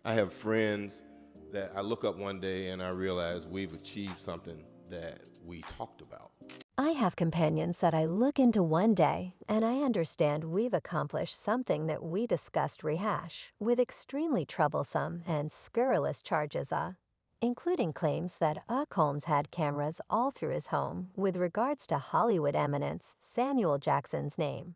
I have friends that I look up one day and I realize we've achieved something that we talked about. I have companions that I look into one day, and I understand we've accomplished something that we discussed rehash, with extremely troublesome and scurrilous charges, including claims that Holmes had cameras all through his home with regards to Hollywood eminence Samuel Jackson's name.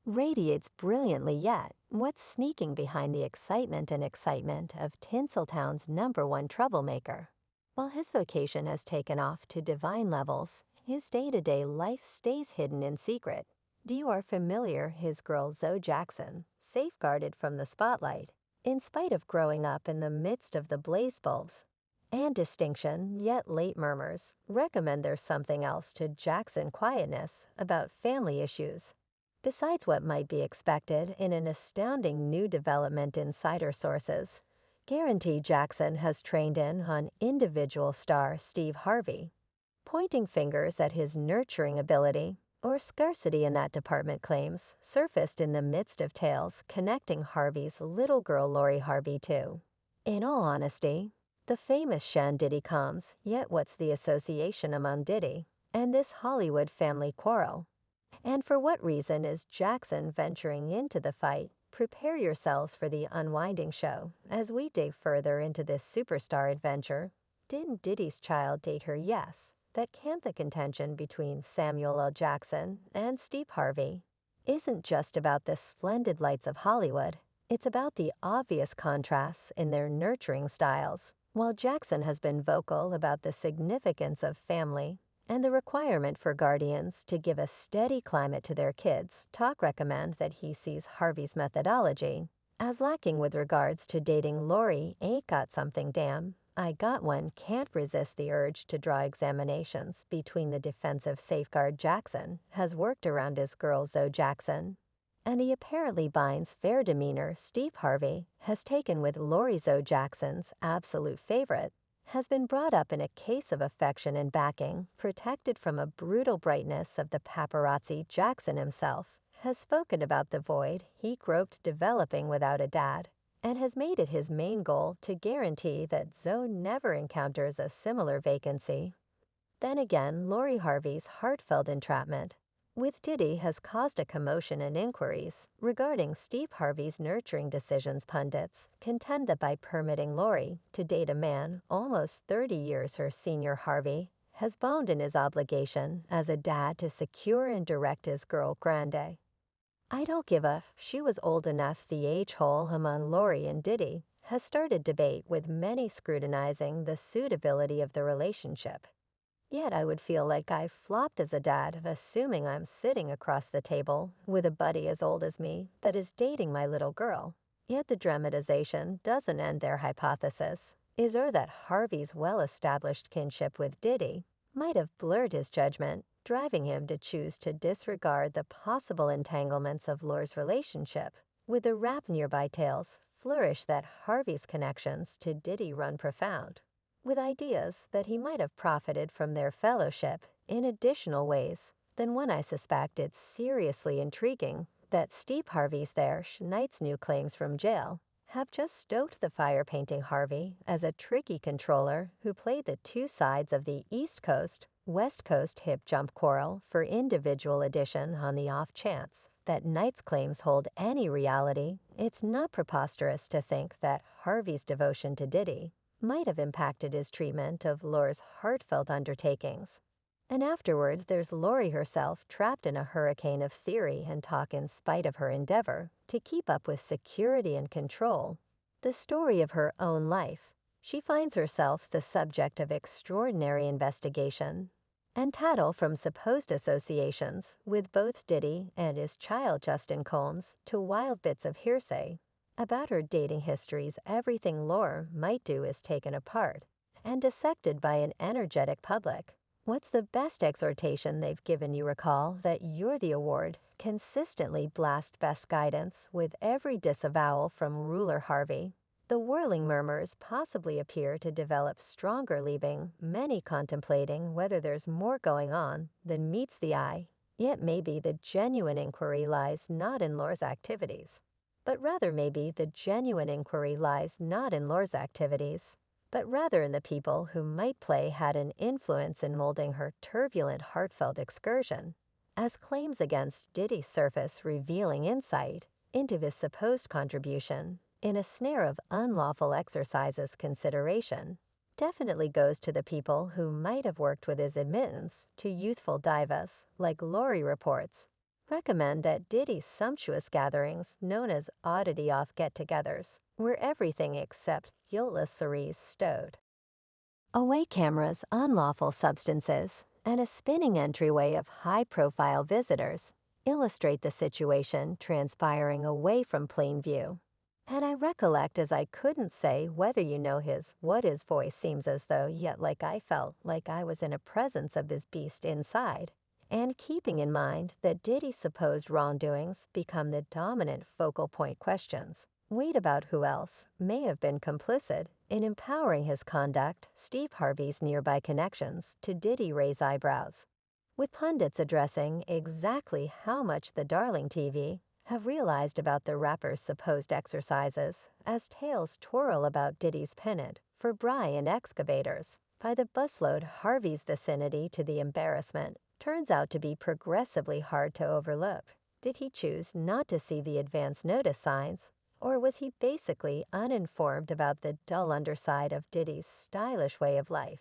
Radiates brilliantly yet, what's sneaking behind the excitement of Tinseltown's #1 troublemaker? While his vocation has taken off to divine levels, his day-to-day life stays hidden in secret. You are familiar his girl Zoe Jackson, safeguarded from the spotlight, in spite of growing up in the midst of the blaze bulbs. And distinction, yet late murmurs, recommend there's something else to Jackson quietness about family issues. Besides what might be expected in an astounding new development insider sources, guarantee Jackson has trained in on individual star Steve Harvey, pointing fingers at his nurturing ability or scarcity in that department claims surfaced in the midst of tales connecting Harvey's little girl Lori Harvey too. In all honesty, the famous Shan Diddy comes, yet what's the association among Diddy and this Hollywood family quarrel? And for what reason is Jackson venturing into the fight? Prepare yourselves for the unwinding show as we dig further into this superstar adventure. Didn't Diddy's child date her? Yes. That can't the contention between Samuel L. Jackson and Steve Harvey isn't just about the splendid lights of Hollywood. It's about the obvious contrasts in their nurturing styles. While Jackson has been vocal about the significance of family and the requirement for guardians to give a steady climate to their kids, talk recommend that he sees Harvey's methodology as lacking with regards to dating Lori. Ain't got something, damn. I got one. Can't resist the urge to draw examinations between the defensive safeguard Jackson has worked around his girl Zoe Jackson and the apparently binds fair demeanor Steve Harvey has taken with Lori. Zoe Jackson's absolute favorite has been brought up in a case of affection and backing, protected from a brutal brightness of the paparazzi. Jackson himself has spoken about the void he groped developing without a dad, and has made it his main goal to guarantee that Zoe never encounters a similar vacancy. Then again, Lori Harvey's heartfelt entrapment with Diddy has caused a commotion and inquiries regarding Steve Harvey's nurturing decisions. Pundits contend that by permitting Lori to date a man almost 30 years her senior, Harvey has bound in his obligation as a dad to secure and direct his girl Grande. I don't give a f. She was old enough. The age hole among Lori and Diddy has started debate, with many scrutinizing the suitability of the relationship. Yet I would feel like I flopped as a dad, assuming I'm sitting across the table with a buddy as old as me that is dating my little girl. Yet the dramatization doesn't end their hypothesis, is that Harvey's well-established kinship with Diddy might have blurred his judgment, driving him to choose to disregard the possible entanglements of Lor's relationship. With the rap nearby tales flourish that Harvey's connections to Diddy run profound, with ideas that he might have profited from their fellowship in additional ways than one. I suspect it's seriously intriguing that Steve Harvey's there Schneid's new claims from jail have just stoked the fire, painting Harvey as a tricky controller who played the two sides of the East Coast, West Coast hip jump quarrel for individual addition. On the off chance that Knight's claims hold any reality, it's not preposterous to think that Harvey's devotion to Diddy might have impacted his treatment of Lor's heartfelt undertakings. And afterward, there's Lori herself, trapped in a hurricane of theory and talk in spite of her endeavor to keep up with security and control the story of her own life. She finds herself the subject of extraordinary investigation and tattle from supposed associations with both Diddy and his child Justin Combs to wild bits of hearsay about her dating histories. Everything Lore might do is taken apart and dissected by an energetic public. What's the best exhortation they've given you? Recall that you're the award. Consistently blast best guidance with every disavowal from ruler Harvey. The whirling murmurs possibly appear to develop stronger, leaving many contemplating whether there's more going on than meets the eye. Yet maybe the genuine inquiry lies not in Lore's activities, but rather maybe the genuine inquiry lies not in Laura's activities, but rather in the people who might play had an influence in molding her turbulent, heartfelt excursion, as claims against Diddy surface revealing insight into his supposed contribution in a snare of unlawful exercises consideration. Definitely goes to the people who might have worked with his admittance to youthful divas, like Lori reports, recommend that Diddy's sumptuous gatherings, known as oddity-off get-togethers, were everything except guiltless cerise stowed. Away cameras, unlawful substances, and a spinning entryway of high-profile visitors illustrate the situation transpiring away from plain view. And I recollect as I couldn't say whether you know what his voice seems as though, yet like I felt like I was in a presence of his beast inside. And keeping in mind that Diddy's supposed wrongdoings become the dominant focal point questions, wait about who else may have been complicit in empowering his conduct. Steve Harvey's nearby connections to Diddy raise eyebrows, with pundits addressing exactly how much the Darling TV have realized about the rapper's supposed exercises as tales twirl about Diddy's pennant for Bry and excavators. By the busload, Harvey's vicinity to the embarrassment turns out to be progressively hard to overlook. Did he choose not to see the advance notice signs, or was he basically uninformed about the dull underside of Diddy's stylish way of life?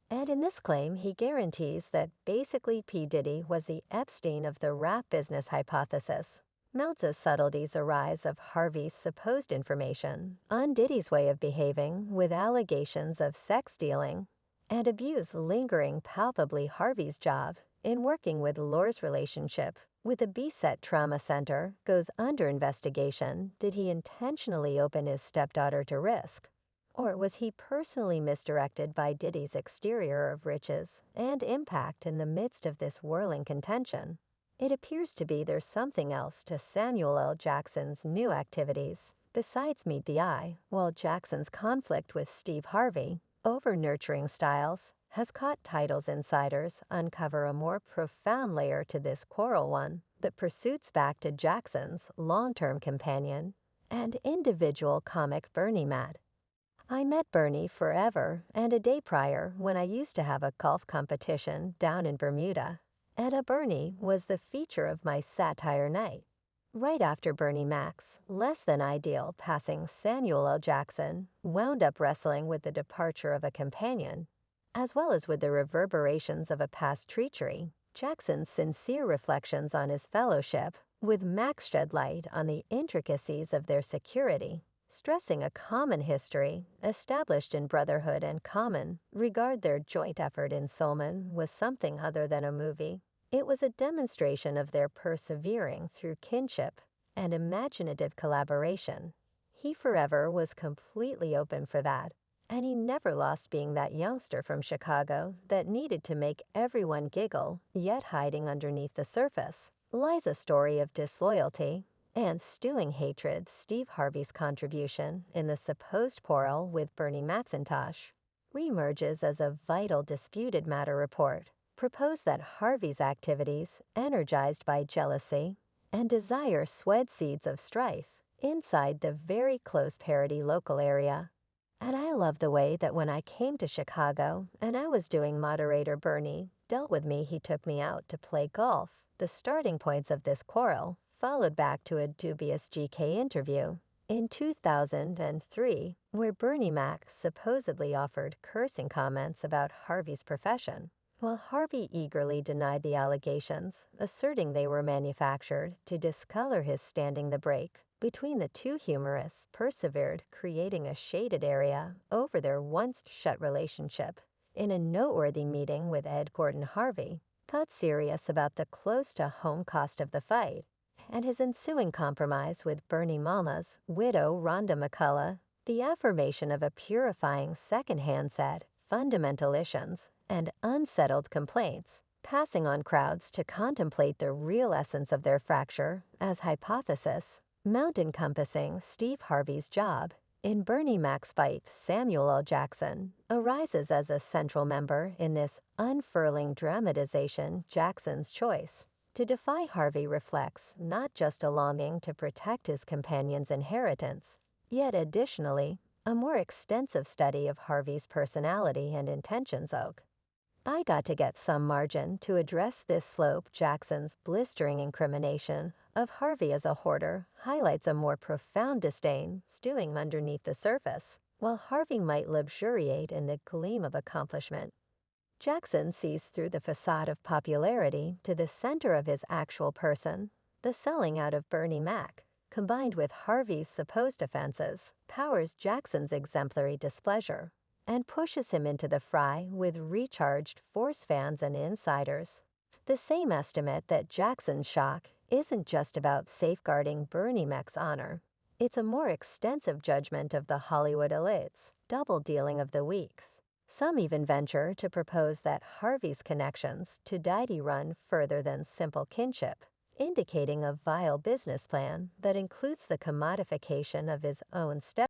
And in this claim, he guarantees that basically P. Diddy was the Epstein of the rap business hypothesis. Mounts as subtleties arise of Harvey's supposed information on Diddy's way of behaving, with allegations of sex stealing and abuse lingering palpably Harvey's job in working with Laura's relationship with the BSET Trauma Center goes under investigation. Did he intentionally open his stepdaughter to risk? Or was he personally misdirected by Diddy's exterior of riches and impact in the midst of this whirling contention? It appears to be there's something else to Samuel L. Jackson's new activities besides meet the eye, while Jackson's conflict with Steve Harvey over nurturing styles has caught titles insiders uncover a more profound layer to this quarrel, one that pursuits back to Jackson's long-term companion and individual comic Bernie Matt. I met Bernie forever and a day prior when I used to have a golf competition down in Bermuda. Etta Bernie was the feature of my satire night. Right after Bernie Mac's less than ideal passing, Samuel L. Jackson wound up wrestling with the departure of a companion, as well as with the reverberations of a past treachery. Jackson's sincere reflections on his fellowship with Max shed light on the intricacies of their security, stressing a common history established in brotherhood and common regard. Their joint effort in Solman was something other than a movie. It was a demonstration of their persevering through kinship and imaginative collaboration. He forever was completely open for that, and he never lost being that youngster from Chicago that needed to make everyone giggle, yet hiding underneath the surface lies a story of disloyalty and stewing hatred. Steve Harvey's contribution in the supposed quarrel with Bernie McIntosh reemerges as a vital disputed matter report proposed that Harvey's activities, energized by jealousy and desire, swed seeds of strife inside the very close parody local area. And I love the way that when I came to Chicago and I was doing moderator, Bernie dealt with me. He took me out to play golf. The starting points of this quarrel followed back to a dubious GK interview in 2003, where Bernie Mac supposedly offered cursing comments about Harvey's profession, while Harvey eagerly denied the allegations, asserting they were manufactured to discolor his. Standing the break between the two humorists persevered, creating a shaded area over their once-shut relationship. In a noteworthy meeting with Ed Gordon, Harvey got serious about the close-to-home cost of the fight and his ensuing compromise with Bernie Mama's widow, Rhonda McCullough. The affirmation of a purifying second-hand set fundamental issues and unsettled complaints, passing on crowds to contemplate the real essence of their fracture as hypothesis, mount encompassing Steve Harvey's job in Bernie Mac's fight. Samuel L. Jackson arises as a central member in this unfurling dramatization. Jackson's choice To defy Harvey reflects not just a longing to protect his companion's inheritance, yet additionally, a more extensive study of Harvey's personality and intentions. I got to get some margin to address this slope. Jackson's blistering incrimination of Harvey as a hoarder highlights a more profound disdain stewing underneath the surface. While Harvey might luxuriate in the gleam of accomplishment, Jackson sees through the facade of popularity to the center of his actual person. The selling out of Bernie Mac, combined with Harvey's supposed offenses, powers Jackson's exemplary displeasure and pushes him into the fray with recharged force fans and insiders. The same estimate that Jackson's shock isn't just about safeguarding Bernie Mac's honor. It's a more extensive judgment of the Hollywood elite's double dealing of the weeks. Some even venture to propose that Harvey's connections to Diddy run further than simple kinship, indicating a vile business plan that includes the commodification of his own step